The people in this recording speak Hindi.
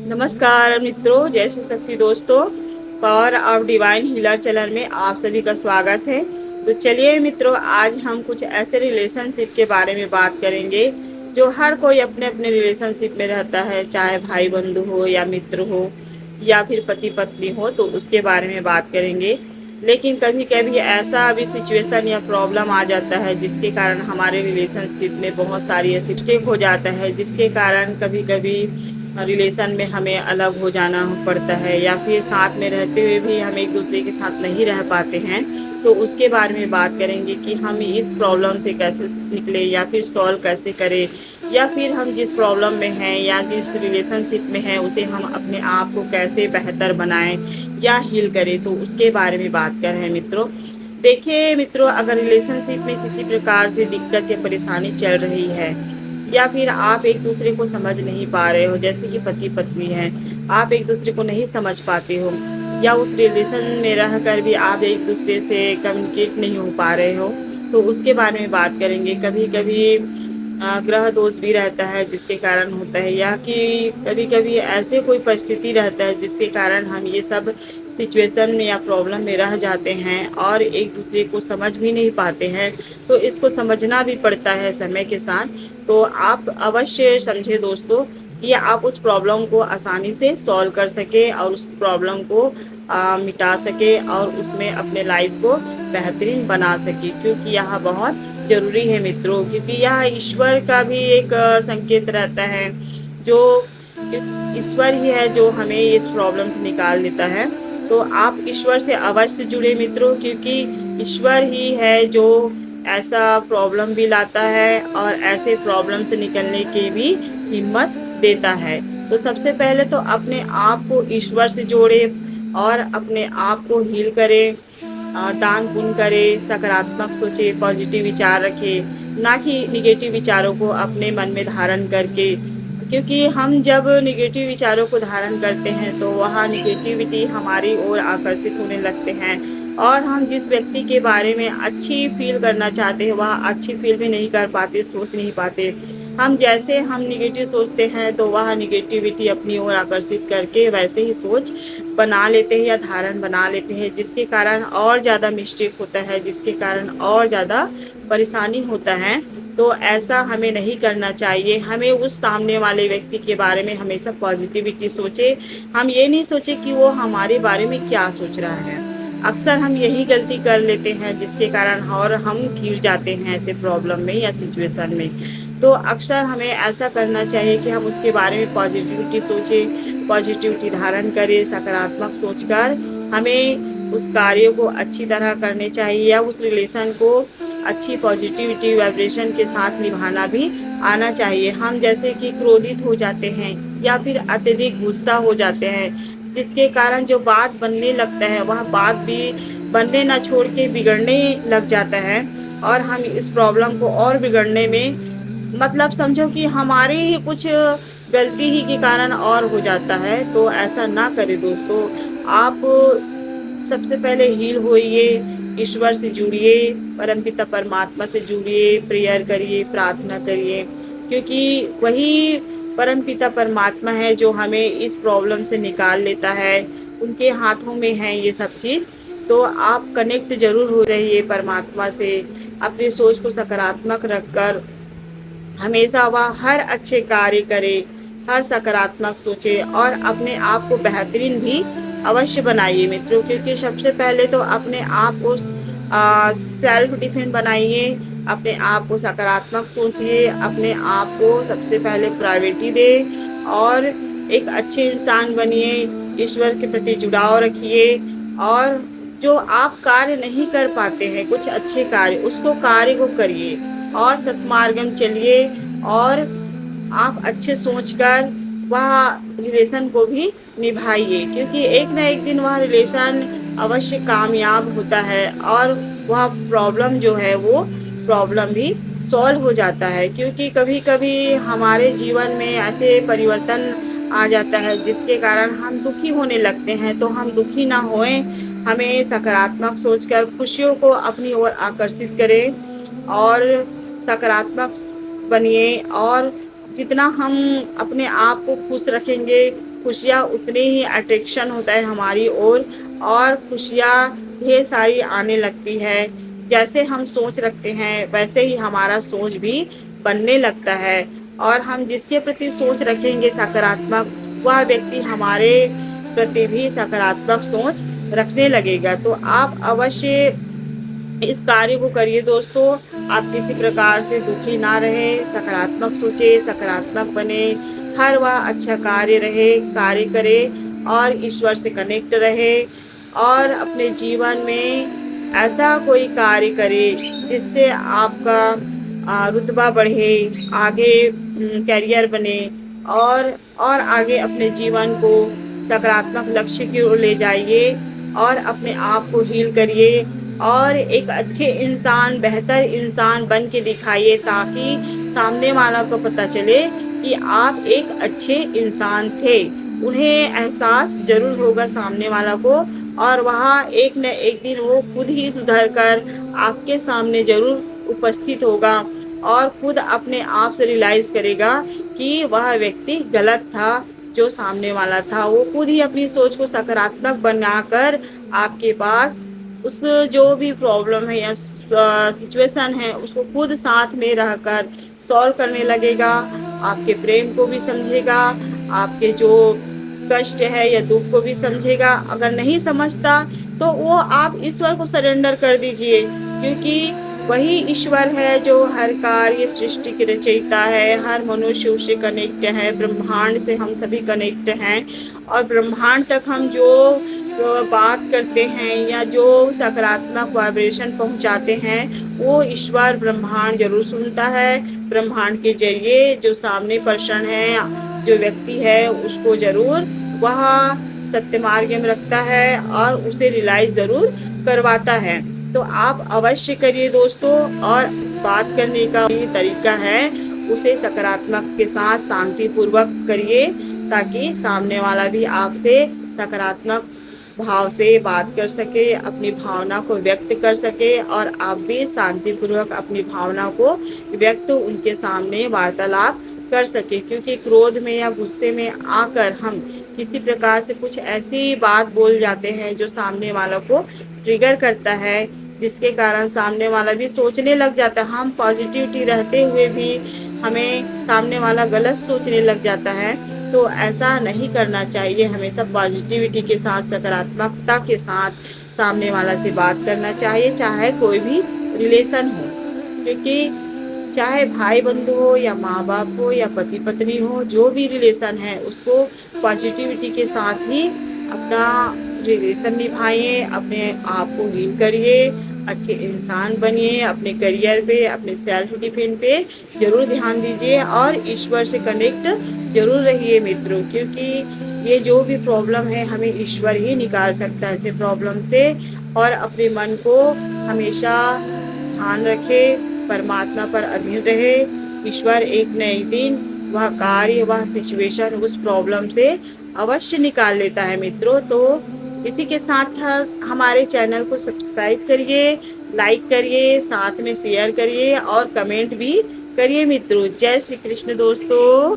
नमस्कार मित्रों, जय श्री शक्ति दोस्तों। Power of divine healer channel में आप सभी का स्वागत है। तो चलिए मित्रों, आज हम कुछ ऐसे रिलेशनशिप के बारे में बात करेंगे जो हर कोई अपने अपने रिलेशनशिप में रहता है, चाहे भाई बंधु हो या मित्र हो या फिर पति पत्नी हो, तो उसके बारे में बात करेंगे। लेकिन कभी कभी ऐसा भी सिचुएशन या प्रॉब्लम आ जाता है जिसके कारण हमारे रिलेशनशिप में बहुत सारी ऐसी मिस्टेक हो जाता है, जिसके कारण कभी कभी रिलेशन में हमें अलग हो जाना पड़ता है या फिर साथ में रहते हुए भी हम एक दूसरे के साथ नहीं रह पाते हैं। तो उसके बारे में बात करेंगे कि हम इस प्रॉब्लम से कैसे निकले या फिर सॉल्व कैसे करें, या फिर हम जिस प्रॉब्लम में हैं या जिस रिलेशनशिप में हैं उसे हम अपने आप को कैसे बेहतर बनाएं या हील करें। तो उसके बारे में बात कर रहे हैं मित्रों। देखिए मित्रों, अगर रिलेशनशिप में किसी प्रकार से दिक्कत या परेशानी चल रही है या फिर आप एक दूसरे को समझ नहीं पा रहे हो, जैसे कि पति पत्नी है, आप एक दूसरे को नहीं समझ पाते हो या उस रिलेशन में रहकर भी आप एक दूसरे से कम्युनिकेट नहीं हो पा रहे हो, तो उसके बारे में बात करेंगे। कभी कभी ग्रह दोष भी रहता है जिसके कारण होता है, या कि कभी कभी ऐसे कोई परिस्थिति रहता है जिसके कारण हम ये सब सिचुएशन में या प्रॉब्लम में रह जाते हैं और एक दूसरे को समझ भी नहीं पाते हैं। तो इसको समझना भी पड़ता है समय के साथ। तो आप अवश्य समझे दोस्तों कि आप उस प्रॉब्लम को आसानी से सॉल्व कर सके और उस प्रॉब्लम को मिटा सके और उसमें अपने लाइफ को बेहतरीन बना सके, क्योंकि यह बहुत जरूरी है मित्रों। क्योंकि यह ईश्वर का भी एक संकेत रहता है, जो ईश्वर ही है जो हमें इस प्रॉब्लम से निकाल देता है। तो आप ईश्वर से अवश्य जुड़े मित्रों, क्योंकि ईश्वर ही है जो ऐसा प्रॉब्लम भी लाता है और ऐसे प्रॉब्लम से निकलने की भी हिम्मत देता है। तो सबसे पहले तो अपने आप को ईश्वर से जोड़े और अपने आप को हील करें, दान पुण्य करे, सकारात्मक सोचे, पॉजिटिव विचार रखे, ना कि निगेटिव विचारों को अपने मन में धारण करके। क्योंकि हम जब निगेटिव विचारों को धारण करते हैं तो वह निगेटिविटी हमारी ओर आकर्षित होने लगते हैं और हम जिस व्यक्ति के बारे में अच्छी फील करना चाहते हैं वह अच्छी फील भी नहीं कर पाते, सोच नहीं पाते। हम निगेटिव सोचते हैं तो वह निगेटिविटी अपनी ओर आकर्षित करके वैसे ही सोच बना लेते हैं या धारण बना लेते हैं, जिसके कारण और ज़्यादा मिस्टेक होता है, जिसके कारण और ज़्यादा परेशानी होता है। तो ऐसा हमें नहीं करना चाहिए। हमें उस सामने वाले व्यक्ति के बारे में हमेशा पॉजिटिविटी सोचे। हम ये नहीं सोचे कि वो हमारे बारे में क्या सोच रहा है। अक्सर हम यही गलती कर लेते हैं जिसके कारण और हम घिर जाते हैं ऐसे प्रॉब्लम में या सिचुएशन में। तो अक्सर हमें ऐसा करना चाहिए कि हम उसके बारे में पॉजिटिविटी सोचें, पॉजिटिविटी धारण करें, सकारात्मक सोचकर हमें उस कार्य को अच्छी तरह करने चाहिए या उस रिलेशन को अच्छी पॉजिटिविटी वाइब्रेशन के साथ निभाना भी आना चाहिए। हम जैसे कि क्रोधित हो जाते हैं या फिर अत्यधिक गुस्सा हो जाते हैं, जिसके कारण जो बात बनने लगता है वह बात भी बनने ना छोड़ के बिगड़ने लग जाता है और हम इस प्रॉब्लम को और बिगड़ने में, मतलब समझो कि हमारी ही कुछ गलती ही के कारण और हो जाता है। तो ऐसा ना करें दोस्तों। आप सबसे पहले हील होइए, ईश्वर से जुड़िए, परमपिता परमात्मा से जुड़िए, प्रेयर करिए, प्रार्थना करिए, क्योंकि वही परमपिता परमात्मा है जो हमें इस प्रॉब्लम से निकाल लेता है। उनके हाथों में है ये सब चीज़। तो आप कनेक्ट जरूर हो रहिए परमात्मा से। अपनी सोच को सकारात्मक रखकर हमेशा वह हर अच्छे कार्य करे, हर सकारात्मक सोचे और अपने आप को बेहतरीन भी अवश्य बनाइए मित्रों। क्योंकि सबसे पहले तो अपने आप को सेल्फ डिफेंड बनाइए, अपने आप को सकारात्मक सोचिए, अपने आप को सबसे पहले प्रायोरिटी दे और एक अच्छे इंसान बनिए, ईश्वर के प्रति जुड़ाव रखिए और जो आप कार्य नहीं कर पाते हैं कुछ अच्छे कार्य, उसको कार्य को करिए और सत्मार्ग में चलिए और आप अच्छे सोचकर वह रिलेशन को भी निभाइए, क्योंकि एक ना एक दिन वह रिलेशन अवश्य कामयाब होता है और वह प्रॉब्लम जो है वो प्रॉब्लम भी सॉल्व हो जाता है। क्योंकि कभी कभी हमारे जीवन में ऐसे परिवर्तन आ जाता है जिसके कारण हम दुखी होने लगते हैं। तो हम दुखी ना होएं, हमें सकारात्मक सोचकर खुशियों को अपनी ओर आकर्षित करें और सकारात्मक बनिए। और जितना हम अपने आप को खुश रखेंगे, खुशियाँ उतनी ही अट्रैक्शन होता है हमारी ओर, और खुशियाँ ढेर सारी आने लगती है। जैसे हम सोच रखते हैं वैसे ही हमारा सोच भी बनने लगता है, और हम जिसके प्रति सोच रखेंगे सकारात्मक, वह व्यक्ति हमारे प्रति भी सकारात्मक सोच रखने लगेगा। तो आप अवश्य इस कार्य को करिए दोस्तों। आप किसी प्रकार से दुखी ना रहे, सकारात्मक सोचे, सकारात्मक बने, हर वह अच्छा कार्य करे और ईश्वर से कनेक्ट रहे, और अपने जीवन में ऐसा कोई कार्य करे जिससे आपका रुतबा बढ़े, आगे करियर बने, और आगे अपने जीवन को सकारात्मक लक्ष्य की ओर ले जाइए, और अपने आप को हील करिए, और एक अच्छे इंसान, बेहतर इंसान बन के दिखाइए, ताकि सामने वाला को पता चले कि आप एक अच्छे इंसान थे। उन्हें एहसास ज़रूर होगा सामने वाला को, और वह एक न एक दिन वो खुद ही सुधर कर आपके सामने ज़रूर उपस्थित होगा, और खुद अपने आप से रियलाइज़ करेगा कि वह व्यक्ति गलत था। जो सामने वाला था वो खुद ही अपनी सोच को सकारात्मक बनाकर आपके पास उस जो भी प्रॉब्लम है या सिचुएशन है उसको खुद साथ में रहकर सॉल्व करने लगेगा। आपके प्रेम को भी समझेगा, आपके जो कष्ट है या दुख को भी समझेगा। अगर नहीं समझता तो वो आप ईश्वर को सरेंडर कर दीजिए, क्योंकि वही ईश्वर है जो हर कार्य सृष्टि के रचयिता है, हर मनुष्य उससे कनेक्ट है, ब्रह्मांड से हम सभी कनेक्ट हैं, और ब्रह्मांड तक हम जो बात करते हैं या जो सकारात्मक वाइब्रेशन पहुंचाते हैं वो ईश्वर ब्रह्मांड जरूर सुनता है। ब्रह्मांड के जरिए जो सामने पर्सन है, जो व्यक्ति है, उसको जरूर वह सत्य मार्ग में रखता है और उसे रियलाइज जरूर करवाता है। तो आप अवश्य करिए दोस्तों, और बात करने का तरीका है उसे सकारात्मक के साथ शांति पूर्वक करिए, ताकि सामने वाला भी आपसे सकारात्मक भाव से बात कर सके, अपनी भावना को व्यक्त कर सके, और आप भी शांतिपूर्वक अपनी भावना को व्यक्त उनके सामने वार्तालाप कर सके। क्योंकि क्रोध में या गुस्से में आकर हम किसी प्रकार से कुछ ऐसी बात बोल जाते हैं जो सामने वालों को ट्रिगर करता है, जिसके कारण सामने वाला भी सोचने लग जाता है। हम पॉजिटिविटी रहते हुए भी हमें सामने वाला गलत सोचने लग जाता है। तो ऐसा नहीं करना चाहिए, हमेशा पॉजिटिविटी के साथ, सकारात्मकता के साथ सामने वाला से बात करना चाहिए, चाहे कोई भी रिलेशन हो। क्योंकि चाहे भाई बंधु हो या माँ बाप हो या पति पत्नी हो, जो भी रिलेशन है उसको पॉजिटिविटी के साथ ही अपना रिलेशन निभाइए, अपने आप को हील करिए, अच्छे इंसान बनिए, अपने करियर पे, अपने सेल्फ डिफेंस पे जरूर ध्यान दीजिए, और ईश्वर से कनेक्ट जरूर रहिए मित्रों। क्योंकि ये जो भी प्रॉब्लम है हमें ईश्वर ही निकाल सकता है ऐसे प्रॉब्लम से। और अपने मन को हमेशा ध्यान रखे, परमात्मा पर अधीन रहे। ईश्वर एक न एक दिन वह कार्य, वह सिचुएशन, उस प्रॉब्लम से अवश्य निकाल लेता है मित्रों। तो इसी के साथ हमारे चैनल को सब्सक्राइब करिए, लाइक करिए, साथ में शेयर करिए और कमेंट भी करिए मित्रों। जय श्री कृष्ण दोस्तों।